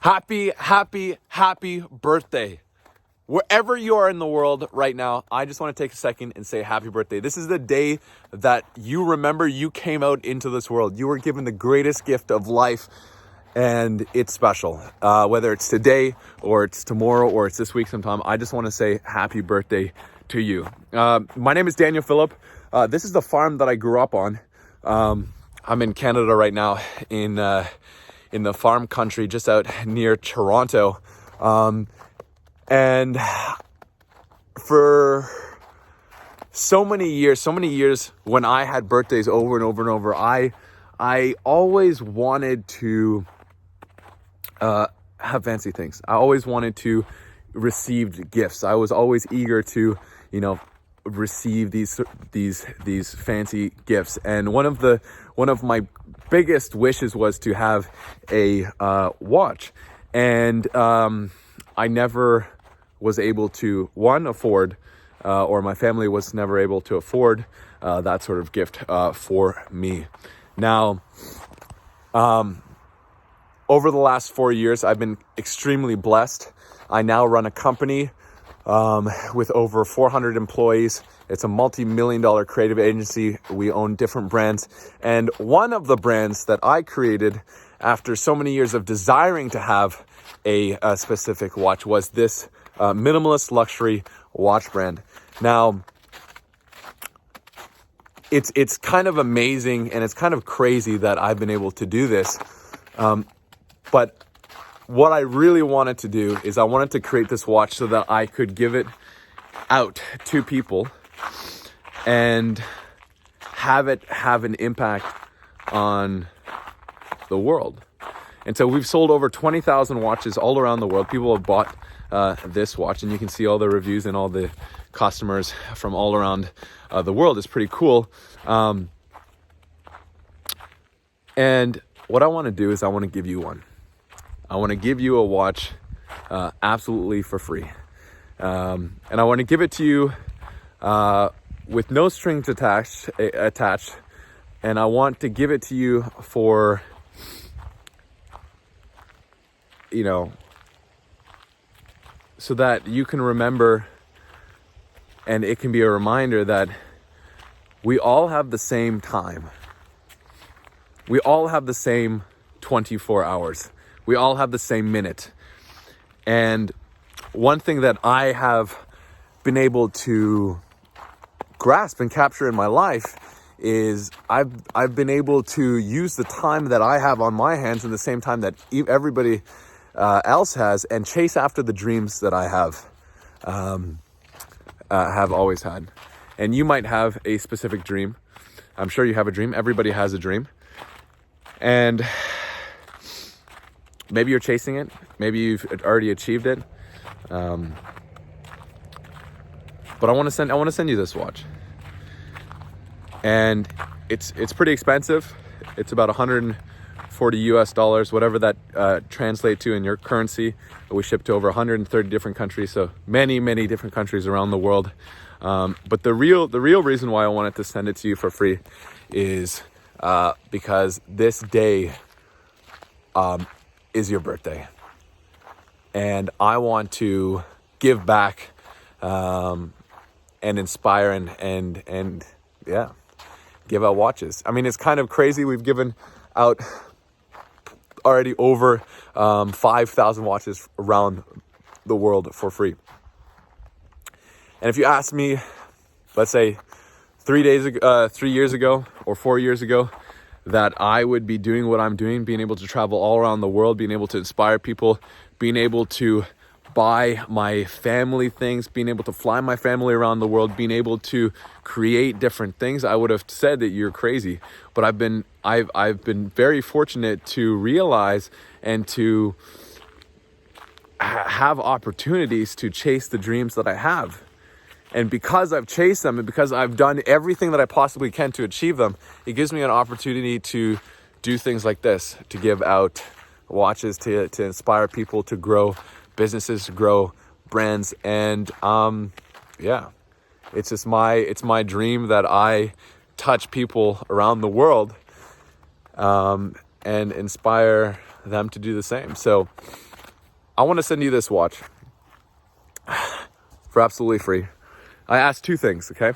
Happy birthday. Wherever you are in the world right now, I just want to take a second and say happy birthday. This is the day that you remember you came out into this world. You were given the greatest gift of life, and it's special. Whether it's today or it's tomorrow or it's this week sometime, I just want to say happy birthday to you. My name is Daniel Phillip. This is the farm that I grew up on. I'm in Canada right now in the farm country just out near Toronto. And for so many years when I had birthdays over and over and over, I always wanted to have fancy things. I always wanted to receive gifts. I was always eager to, receive these fancy gifts. And one of my biggest wishes was to have a watch. And I never was able to afford, or my family was never able to afford that sort of gift for me. Now, over the last 4 years, I've been extremely blessed. I now run a company with over 400 employees. It's a multi-million-dollar creative agency. We own different brands. And one of the brands that I created after so many years of desiring to have a specific watch was this minimalist luxury watch brand. Now, it's kind of amazing and it's kind of crazy that I've been able to do this. But what I really wanted to do is I wanted to create this watch so that I could give it out to people and have it have an impact on the world. And so we've sold over 20,000 watches all around the world. People have bought this watch, and you can see all the reviews and all the customers from all around the world. It's pretty cool. And what I want to do is I want to give you one. I want to give you a watch absolutely for free. And I want to give it to you with no strings attached. And I want to give it to you for, so that you can remember, and it can be a reminder that we all have the same time. We all have the same 24 hours. We all have the same minute. And one thing that I have been able to grasp and capture in my life is I've been able to use the time that I have on my hands in the same time that everybody else has, and chase after the dreams that I have always had. And you might have a specific dream. I'm sure you have a dream. Everybody has a dream. And maybe you're chasing it. Maybe you've already achieved it. But I want to send you this watch. And it's pretty expensive. It's about $140 US, whatever that translates to in your currency. We ship to over 130 different countries, so many different countries around the world. But the real reason why I wanted to send it to you for free is because this day is your birthday, and I want to give back and inspire and give out watches. I mean, it's kind of crazy. We've given out already over 5,000 watches around the world for free. And if you ask me, let's say 3 years ago or 4 years ago, that I would be doing what I'm doing, being able to travel all around the world, being able to inspire people, being able to buy my family things, being able to fly my family around the world, being able to create different things, I would have said that you're crazy. But I've been very fortunate to realize and to have opportunities to chase the dreams that I have. And because I've chased them and because I've done everything that I possibly can to achieve them, it gives me an opportunity to do things like this, to give out watches, to inspire people to grow businesses, to grow brands. And it's my dream that I touch people around the world and inspire them to do the same. So I want to send you this watch for absolutely free. I asked two things, okay?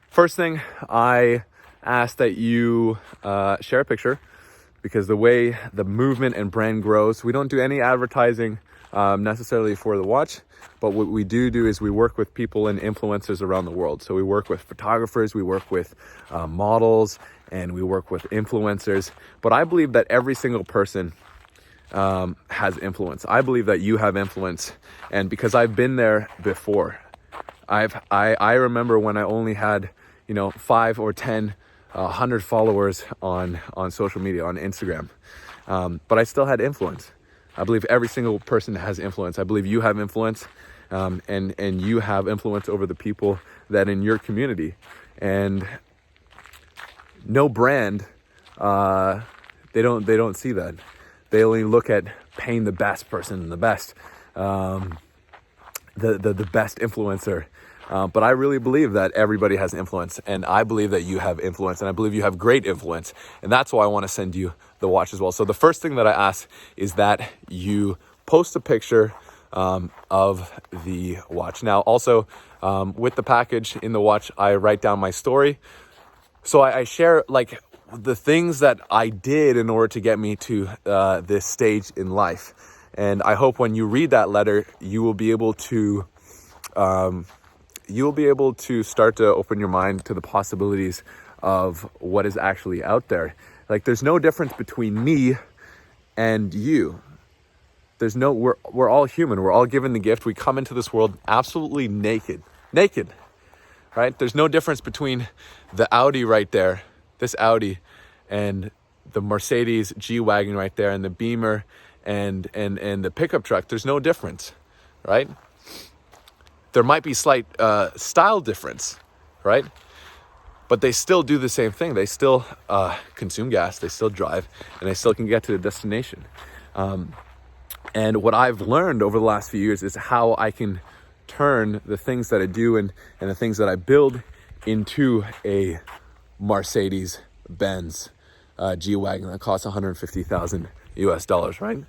First thing, I asked that you share a picture, because the way the movement and brand grows, we don't do any advertising necessarily for the watch, but what we do is we work with people and influencers around the world. So we work with photographers, we work with models, and we work with influencers. But I believe that every single person has influence. I believe that you have influence, and because I've been there before. I remember when I only had 5 or 10 100 followers on social media, on Instagram, but I still had influence. I believe every single person has influence. I believe you have influence, and you have influence over the people that in your community. And no brand, they don't see that. They only look at paying the best person, the best, the best influencer. But I really believe that everybody has influence, and I believe that you have influence, and I believe you have great influence, and that's why I want to send you the watch as well. So the first thing that I ask is that you post a picture of the watch. Now, also with the package in the watch, I write down my story. So I share like the things that I did in order to get me to this stage in life. And I hope when you read that letter, you will be able to start to open your mind to the possibilities of what is actually out there. Like, there's no difference between me and you. We're all human. We're all given the gift. We come into this world absolutely naked, right? There's no difference between the Audi right there, this Audi, and the Mercedes G-Wagon right there, and the Beamer and the pickup truck. There's no difference, right? There might be slight style difference, right? But they still do the same thing. They still consume gas, they still drive, and they still can get to the destination. And what I've learned over the last few years is how I can turn the things that I do and the things that I build into a Mercedes-Benz G-Wagon that costs $150,000 US, right?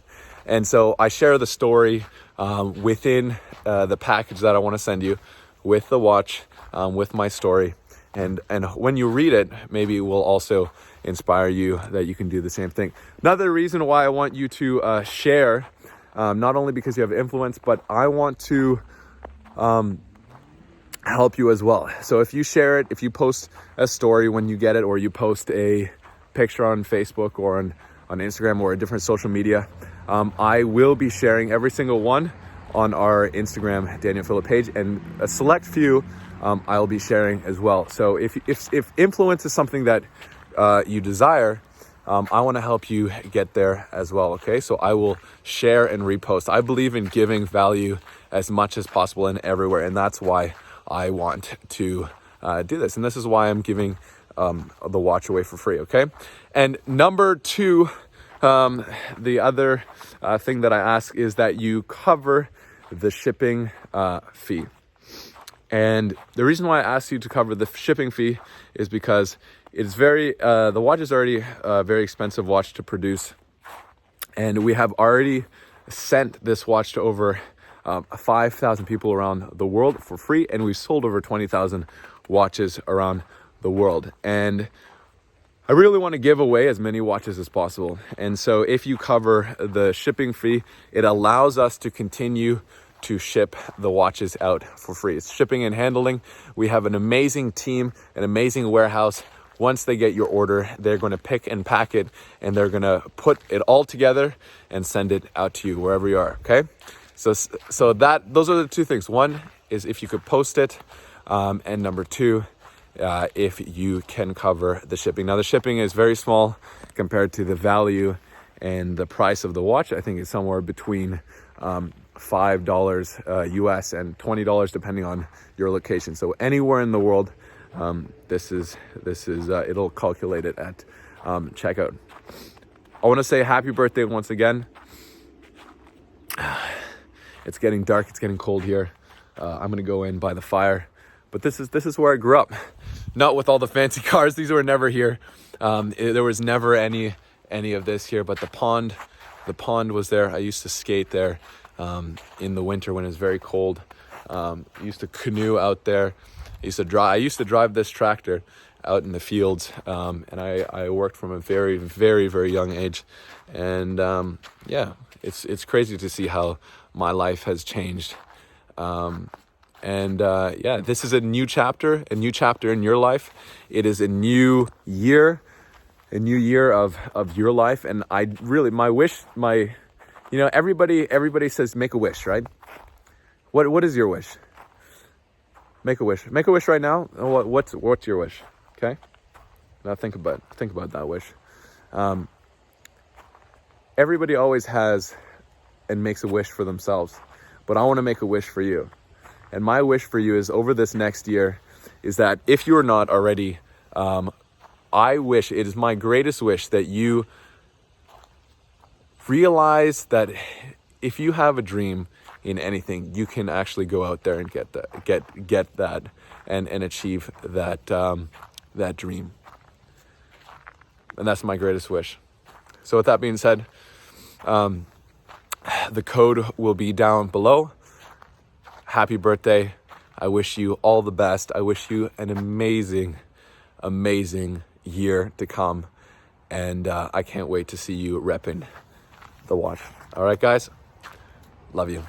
And so I share the story within the package that I want to send you, with the watch, with my story. And when you read it, maybe it will also inspire you that you can do the same thing. Another reason why I want you to share, not only because you have influence, but I want to help you as well. So if you share it, if you post a story when you get it, or you post a picture on Facebook or on Instagram or a different social media, I will be sharing every single one on our Instagram Daniel Phillip page, and a select few I'll be sharing as well. So if influence is something that you desire, I want to help you get there as well. Okay, so I will share and repost. I believe in giving value as much as possible and everywhere, and that's why I want to do this. And this is why I'm giving the watch away for free. Okay, and number two, the other thing that I ask is that you cover the shipping fee. And the reason why I asked you to cover the shipping fee is because it's the watch is already a very expensive watch to produce. And we have already sent this watch to over 5,000 people around the world for free. And we've sold over 20,000 watches around the world. And I really want to give away as many watches as possible. And so if you cover the shipping fee, it allows us to continue to ship the watches out for free. It's shipping and handling. We have an amazing team, an amazing warehouse. Once they get your order, they're going to pick and pack it, and they're going to put it all together and send it out to you wherever you are. Okay. So those are the two things. One is if you could post it. And number two, if you can cover the shipping. Now the shipping is very small compared to the value and the price of the watch. I think it's somewhere between $5 US and $20 depending on your location. So anywhere in the world, this is it'll calculate it at checkout. I want to say happy birthday once again. It's getting dark, it's getting cold here. I'm gonna go in by the fire, but this is where I grew up. Not with all the fancy cars, these were never here. There was never any of this here, but the pond was there. I used to skate there. in the winter when it was very cold. Used to canoe out there. I used to drive this tractor out in the fields, and I worked from a very, very, very young age. And yeah, it's crazy to see how my life has changed. Yeah, this is a new chapter in your life. It is a new year of your life. And everybody says make a wish, right? What is your wish? Make a wish right now. What's your wish? Okay. Now think about that wish. Everybody always has and makes a wish for themselves, but I want to make a wish for you. And my wish for you is over this next year is that if you're not already, it is my greatest wish that you realize that if you have a dream in anything, you can actually go out there and get that and achieve that dream. And that's my greatest wish. So with that being said, the code will be down below. Happy birthday. I wish you all the best. I wish you an amazing, amazing year to come. And I can't wait to see you repping the watch. All right, guys. Love you.